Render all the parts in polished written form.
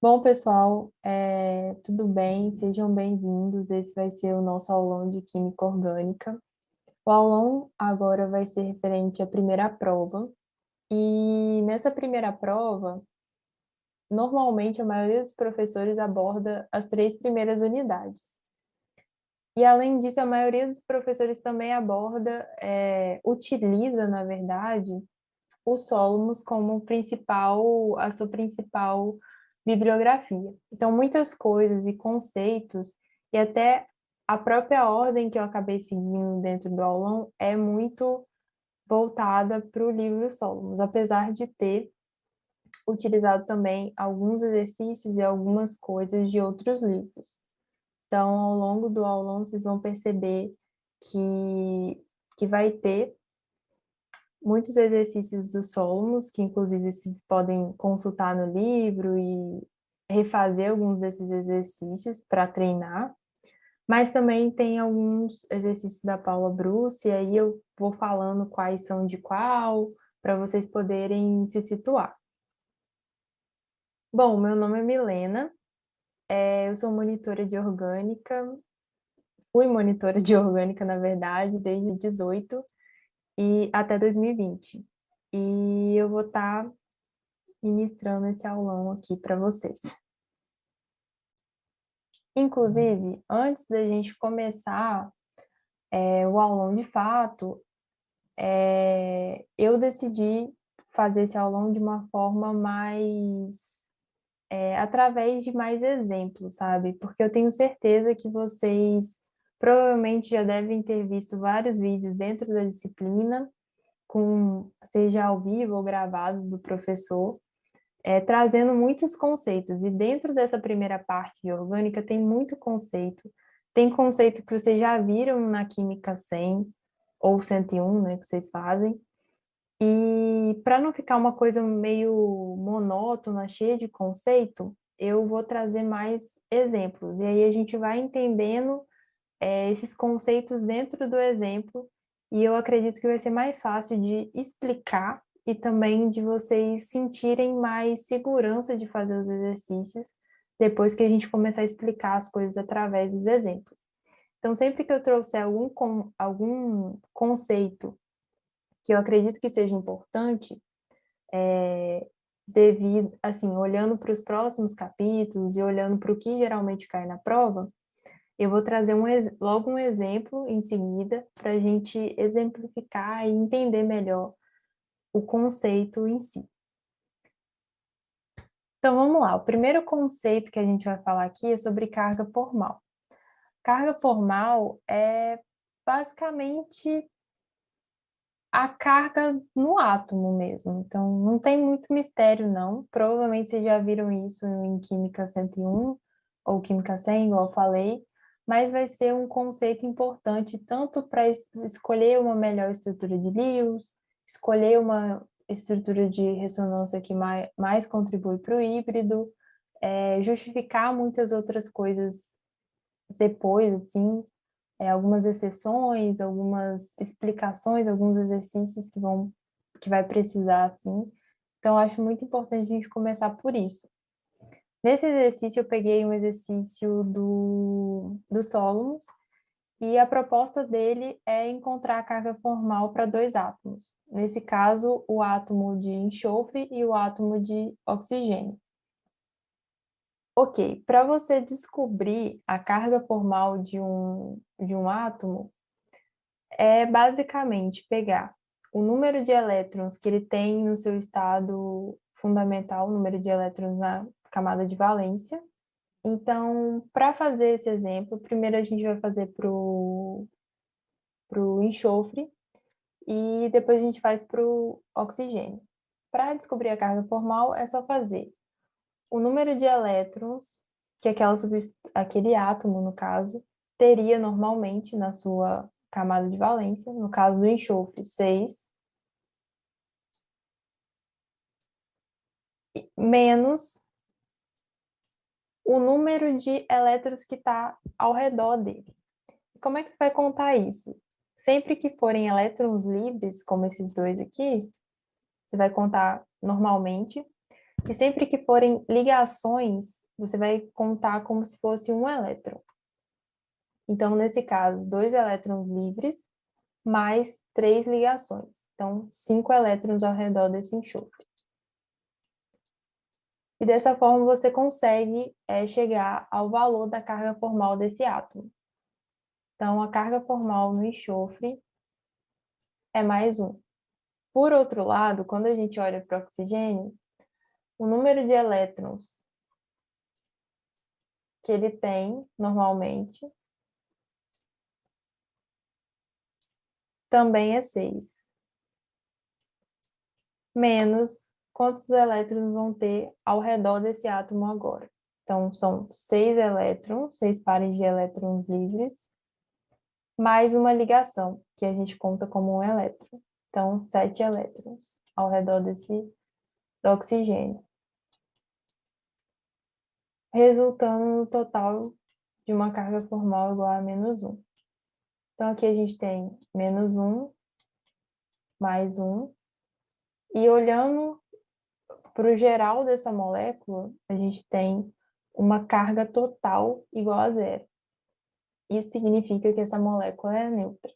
Bom, pessoal, tudo bem? Sejam bem-vindos. Esse vai ser o nosso aulão de Química Orgânica. O aulão agora vai ser referente à primeira prova. E nessa primeira prova, normalmente a maioria dos professores aborda as três primeiras unidades. E além disso, a maioria dos professores também utiliza, na verdade, o Solomos como a sua principal bibliografia. Então, muitas coisas e conceitos, e até a própria ordem que eu acabei seguindo dentro do aulão é muito voltada para o livro Solomos, apesar de ter utilizado também alguns exercícios e algumas coisas de outros livros. Então, ao longo do aulão, vocês vão perceber que vai ter muitos exercícios do Solomos, que inclusive vocês podem consultar no livro e refazer alguns desses exercícios para treinar, mas também tem alguns exercícios da Paula Bruce, e aí eu vou falando quais são de qual, para vocês poderem se situar. Bom, meu nome é Milena, eu sou monitora de orgânica, fui monitora de orgânica, na verdade, desde 18 e até 2020. E eu vou estar ministrando esse aulão aqui para vocês. Inclusive, antes da gente começar o aulão de fato, eu decidi fazer esse aulão de uma forma através de mais exemplos, sabe? Porque eu tenho certeza que vocês provavelmente já devem ter visto vários vídeos dentro da disciplina, seja ao vivo ou gravado do professor, trazendo muitos conceitos. E dentro dessa primeira parte de orgânica tem muito conceito. Tem conceito que vocês já viram na Química 100 ou 101, né, que vocês fazem. E para não ficar uma coisa meio monótona, cheia de conceito, eu vou trazer mais exemplos. E aí a gente vai entendendo esses conceitos dentro do exemplo. E eu acredito que vai ser mais fácil de explicar e também de vocês sentirem mais segurança de fazer os exercícios depois que a gente começar a explicar as coisas através dos exemplos. Então, sempre que eu trouxer algum conceito que eu acredito que seja importante, devido, assim, olhando para os próximos capítulos e olhando para o que geralmente cai na prova, eu vou trazer logo um exemplo em seguida para a gente exemplificar e entender melhor o conceito em si. Então vamos lá, o primeiro conceito que a gente vai falar aqui é sobre carga formal. Carga formal é basicamente a carga no átomo mesmo, então não tem muito mistério não, provavelmente vocês já viram isso em Química 101 ou Química 100, igual eu falei, mas vai ser um conceito importante tanto para escolher uma melhor estrutura de Lewis, escolher uma estrutura de ressonância que mais contribui para o híbrido, justificar muitas outras coisas depois, assim, algumas exceções, algumas explicações, alguns exercícios que vai precisar, assim. Então, eu acho muito importante a gente começar por isso. Nesse exercício, eu peguei um exercício do Solomons, e a proposta dele é encontrar a carga formal para dois átomos. Nesse caso, o átomo de enxofre e o átomo de oxigênio. Ok, para você descobrir a carga formal de um átomo, é basicamente pegar o número de elétrons que ele tem no seu estado fundamental, o número de elétrons na camada de valência. Então, para fazer esse exemplo, primeiro a gente vai fazer para o enxofre e depois a gente faz para o oxigênio. Para descobrir a carga formal, é só fazer o número de elétrons que aquele átomo, no caso, teria normalmente na sua camada de valência, no caso do enxofre, 6, menos o número de elétrons que está ao redor dele. Como é que você vai contar isso? Sempre que forem elétrons livres, como esses dois aqui, você vai contar normalmente. E sempre que forem ligações, você vai contar como se fosse um elétron. Então, nesse caso, 2 elétrons livres mais 3 ligações. Então, 5 elétrons ao redor desse enxofre. E dessa forma você consegue chegar ao valor da carga formal desse átomo. Então, a carga formal no enxofre é mais 1. Por outro lado, quando a gente olha para o oxigênio, o número de elétrons que ele tem normalmente também é 6. Menos quantos elétrons vão ter ao redor desse átomo agora. Então, são 6 elétrons, 6 pares de elétrons livres, mais uma ligação, que a gente conta como um elétron. Então, 7 elétrons ao redor do oxigênio, resultando no total de uma carga formal igual a menos 1. Então, aqui a gente tem menos 1, mais 1, e olhando para o geral dessa molécula, a gente tem uma carga total igual a 0. Isso significa que essa molécula é neutra.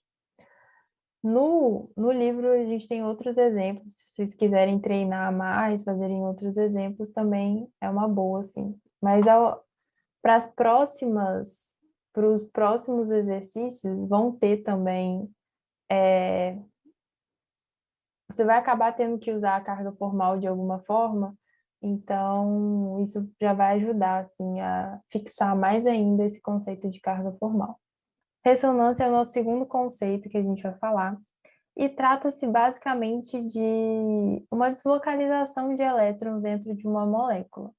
No livro, a gente tem outros exemplos. Se vocês quiserem treinar mais, fazerem outros exemplos, também é uma boa, sim. Mas para os próximos exercícios, vão ter também. Você vai acabar tendo que usar a carga formal de alguma forma, então isso já vai ajudar, assim, a fixar mais ainda esse conceito de carga formal. Ressonância é o nosso segundo conceito que a gente vai falar. E trata-se basicamente de uma deslocalização de elétrons dentro de uma molécula.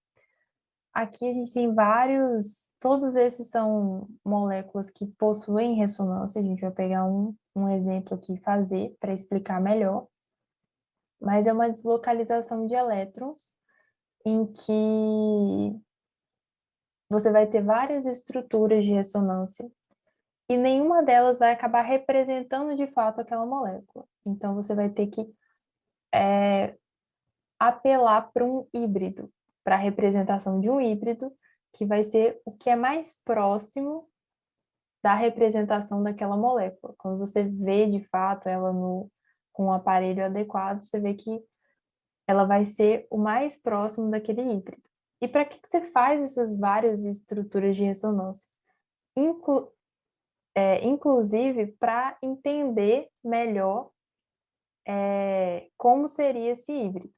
Aqui a gente tem todos esses são moléculas que possuem ressonância, a gente vai pegar um exemplo aqui e fazer para explicar melhor, mas é uma deslocalização de elétrons em que você vai ter várias estruturas de ressonância e nenhuma delas vai acabar representando de fato aquela molécula. Então você vai ter que apelar para um híbrido, para a representação de um híbrido, que vai ser o que é mais próximo da representação daquela molécula. Quando você vê de fato ela com um aparelho adequado, você vê que ela vai ser o mais próximo daquele híbrido. E para que você faz essas várias estruturas de ressonância? Inclusive para entender melhor como seria esse híbrido.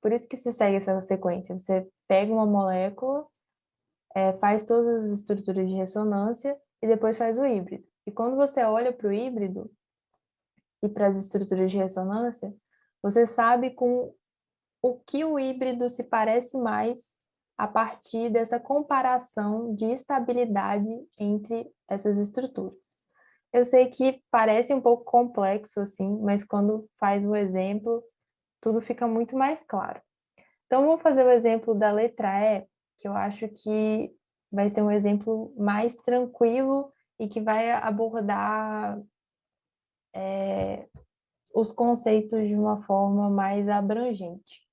Por isso que se segue essa sequência. Você pega uma molécula, faz todas as estruturas de ressonância e depois faz o híbrido. E quando você olha para o híbrido e para as estruturas de ressonância, você sabe com o que o híbrido se parece mais a partir dessa comparação de estabilidade entre essas estruturas. Eu sei que parece um pouco complexo assim, mas quando faz o exemplo, tudo fica muito mais claro. Então, vou fazer o exemplo da letra E, que eu acho que vai ser um exemplo mais tranquilo e que vai abordar os conceitos de uma forma mais abrangente.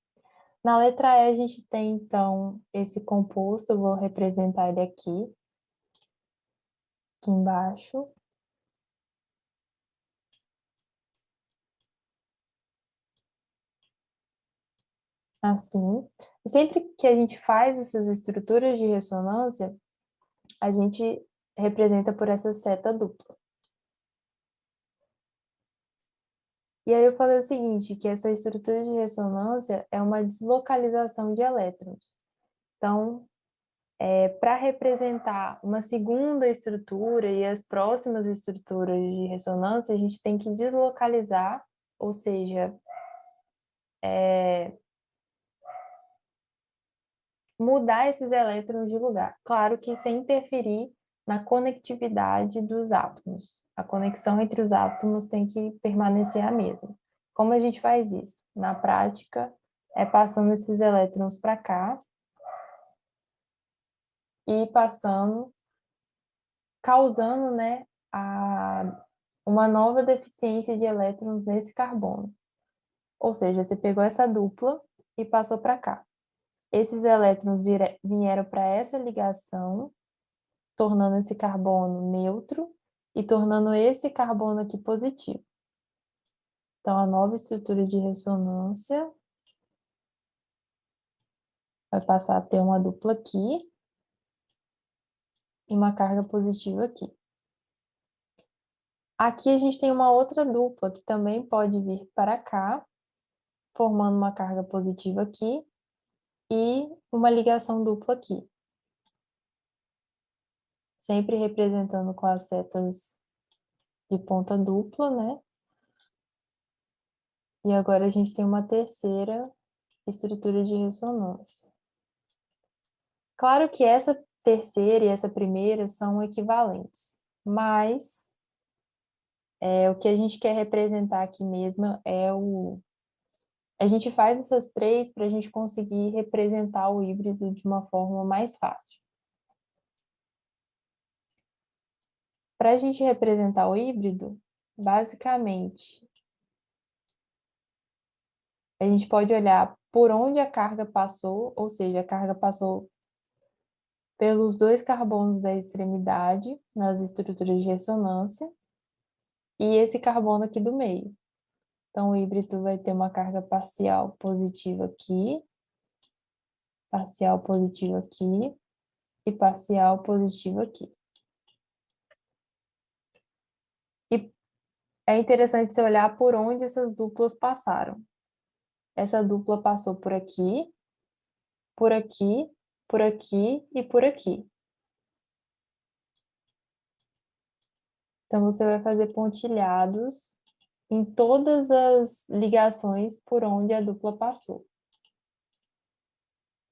Na letra E, a gente tem, então, esse composto, eu vou representar ele aqui embaixo. Assim. E sempre que a gente faz essas estruturas de ressonância, a gente representa por essa seta dupla. E aí eu falei o seguinte, que essa estrutura de ressonância é uma deslocalização de elétrons. Então, para representar uma segunda estrutura e as próximas estruturas de ressonância, a gente tem que deslocalizar, ou seja, mudar esses elétrons de lugar. Claro que sem interferir na conectividade dos átomos. A conexão entre os átomos tem que permanecer a mesma. Como a gente faz isso? Na prática, é passando esses elétrons para cá e passando, causando, né, uma nova deficiência de elétrons nesse carbono. Ou seja, você pegou essa dupla e passou para cá. Esses elétrons vieram para essa ligação, tornando esse carbono neutro e tornando esse carbono aqui positivo. Então, a nova estrutura de ressonância vai passar a ter uma dupla aqui e uma carga positiva aqui. Aqui a gente tem uma outra dupla que também pode vir para cá, formando uma carga positiva aqui e uma ligação dupla aqui. Sempre representando com as setas de ponta dupla, né? E agora a gente tem uma terceira estrutura de ressonância. Claro que essa terceira e essa primeira são equivalentes, mas o que a gente quer representar aqui mesmo é o... A gente faz essas três para a gente conseguir representar o híbrido de uma forma mais fácil. Para a gente representar o híbrido, basicamente, a gente pode olhar por onde a carga passou, ou seja, a carga passou pelos dois carbonos da extremidade, nas estruturas de ressonância, e esse carbono aqui do meio. Então, o híbrido vai ter uma carga parcial positiva aqui, parcial positiva aqui e parcial positiva aqui. E é interessante você olhar por onde essas duplas passaram. Essa dupla passou por aqui, por aqui, por aqui e por aqui. Então, você vai fazer pontilhados em todas as ligações por onde a dupla passou.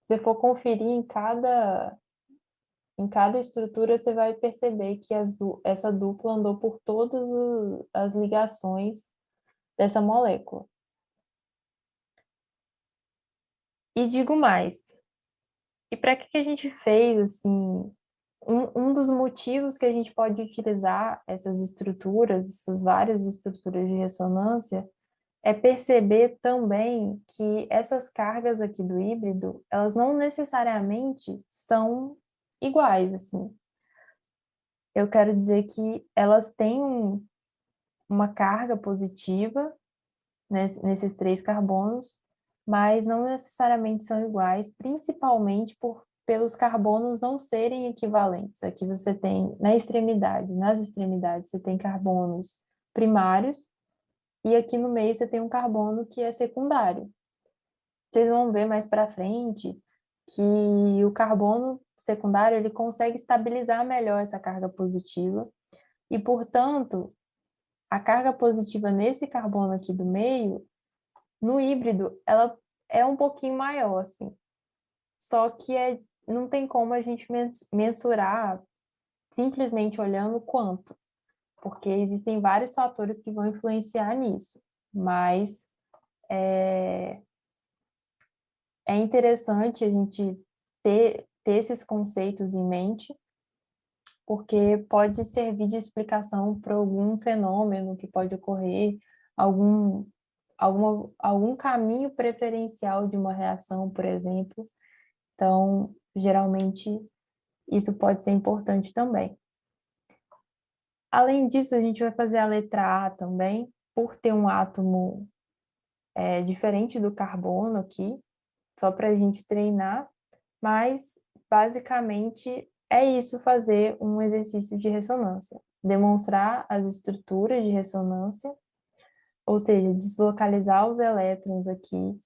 Se você for conferir em cada estrutura, você vai perceber que essa dupla andou por todas as ligações dessa molécula. E digo mais, e para que a gente fez, assim, um dos motivos que a gente pode utilizar essas estruturas, essas várias estruturas de ressonância, é perceber também que essas cargas aqui do híbrido, elas não necessariamente são iguais, assim. Eu quero dizer que elas têm uma carga positiva nesses três carbonos, mas não necessariamente são iguais, principalmente pelos carbonos não serem equivalentes. Aqui você tem, nas extremidades, você tem carbonos primários, e aqui no meio você tem um carbono que é secundário. Vocês vão ver mais para frente que o carbono secundário ele consegue estabilizar melhor essa carga positiva e, portanto, a carga positiva nesse carbono aqui do meio, no híbrido, ela é um pouquinho maior, assim. Só que não tem como a gente mensurar simplesmente olhando quanto, porque existem vários fatores que vão influenciar nisso. Mas é interessante a gente ter esses conceitos em mente, porque pode servir de explicação para algum fenômeno que pode ocorrer, algum, algum caminho preferencial de uma reação, por exemplo. Então, geralmente, isso pode ser importante também. Além disso, a gente vai fazer a letra A também, por ter um átomo diferente do carbono aqui, só para a gente treinar, mas basicamente é isso, fazer um exercício de ressonância, demonstrar as estruturas de ressonância, ou seja, deslocalizar os elétrons aqui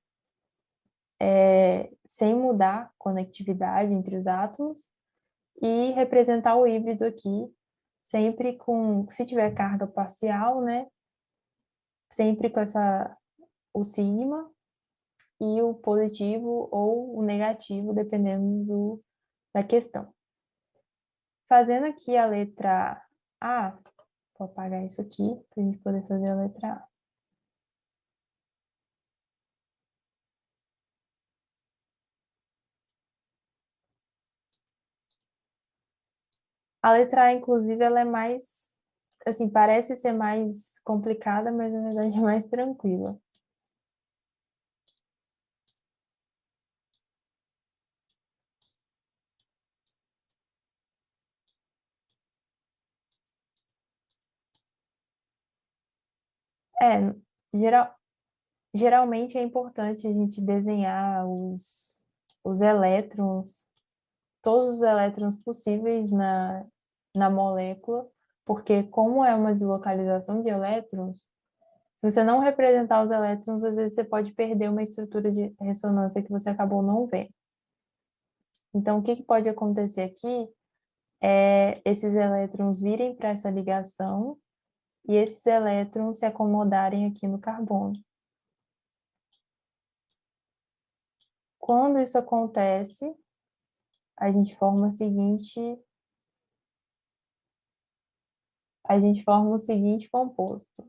sem mudar a conectividade entre os átomos e representar o híbrido aqui, sempre se tiver carga parcial, né, sempre com o sigma e o positivo ou o negativo, dependendo da questão. Fazendo aqui a letra A, vou apagar isso aqui para a gente poder fazer a letra A. A letra A, inclusive, ela é mais, assim, parece ser mais complicada, mas na verdade é mais tranquila. É, geral, geralmente é importante a gente desenhar os elétrons, todos os elétrons possíveis na molécula, porque como é uma deslocalização de elétrons, se você não representar os elétrons, às vezes você pode perder uma estrutura de ressonância que você acabou não vendo. Então, o que que pode acontecer aqui é esses elétrons virem para essa ligação e esses elétrons se acomodarem aqui no carbono. Quando isso acontece, a gente forma o seguinte composto,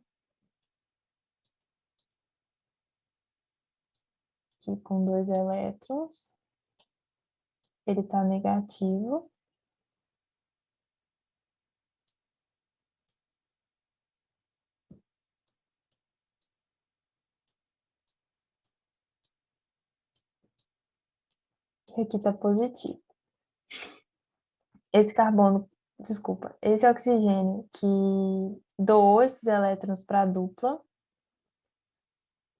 que com dois elétrons, ele está negativo, e aqui está positivo. Esse carbono, desculpa, esse oxigênio que doou esses elétrons para a dupla,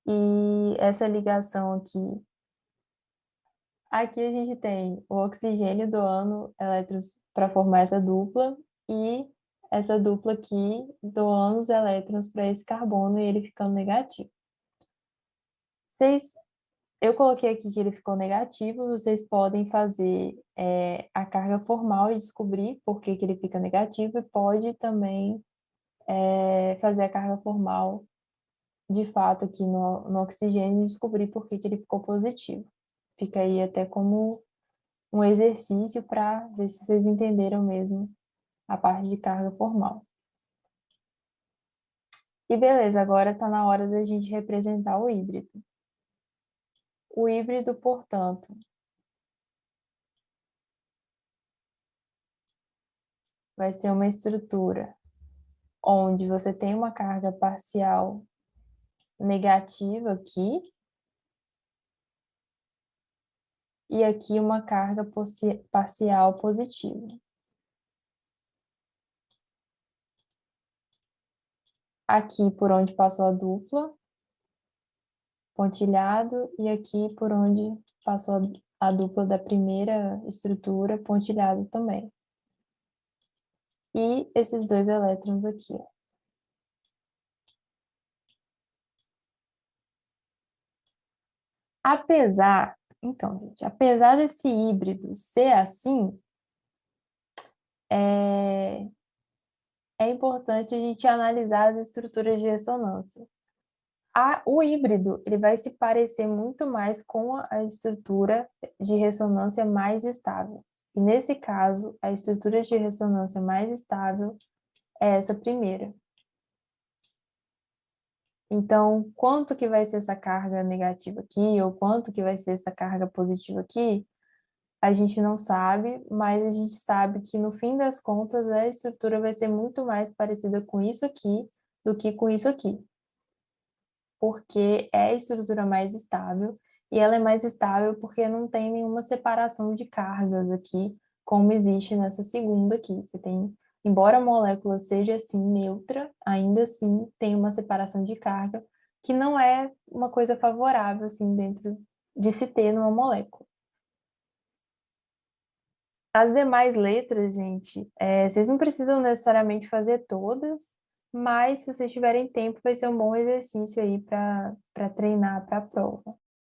e essa ligação aqui a gente tem o oxigênio doando elétrons para formar essa dupla e essa dupla aqui doando os elétrons para esse carbono e ele ficando negativo. Eu coloquei aqui que ele ficou negativo, vocês podem fazer a carga formal e descobrir por que ele fica negativo e pode também fazer a carga formal de fato aqui no oxigênio e descobrir por que ele ficou positivo. Fica aí até como um exercício para ver se vocês entenderam mesmo a parte de carga formal. E beleza, agora está na hora da gente representar o híbrido. O híbrido, portanto, vai ser uma estrutura onde você tem uma carga parcial negativa aqui e aqui uma carga parcial positiva. Aqui por onde passou a dupla, pontilhado, e aqui por onde passou a dupla da primeira estrutura, pontilhado também. E esses dois elétrons aqui, ó. Então, gente, apesar desse híbrido ser assim, é, é importante a gente analisar as estruturas de ressonância. O híbrido ele vai se parecer muito mais com a estrutura de ressonância mais estável. E nesse caso, a estrutura de ressonância mais estável é essa primeira. Então, quanto que vai ser essa carga negativa aqui, ou quanto que vai ser essa carga positiva aqui, a gente não sabe, mas a gente sabe que no fim das contas a estrutura vai ser muito mais parecida com isso aqui do que com isso aqui. Porque é a estrutura mais estável, e ela é mais estável porque não tem nenhuma separação de cargas aqui, como existe nessa segunda aqui. Você tem, embora a molécula seja assim neutra, ainda assim tem uma separação de carga que não é uma coisa favorável assim dentro de se ter numa molécula. As demais letras, gente, vocês não precisam necessariamente fazer todas, mas se vocês tiverem tempo, vai ser um bom exercício aí para treinar para a prova.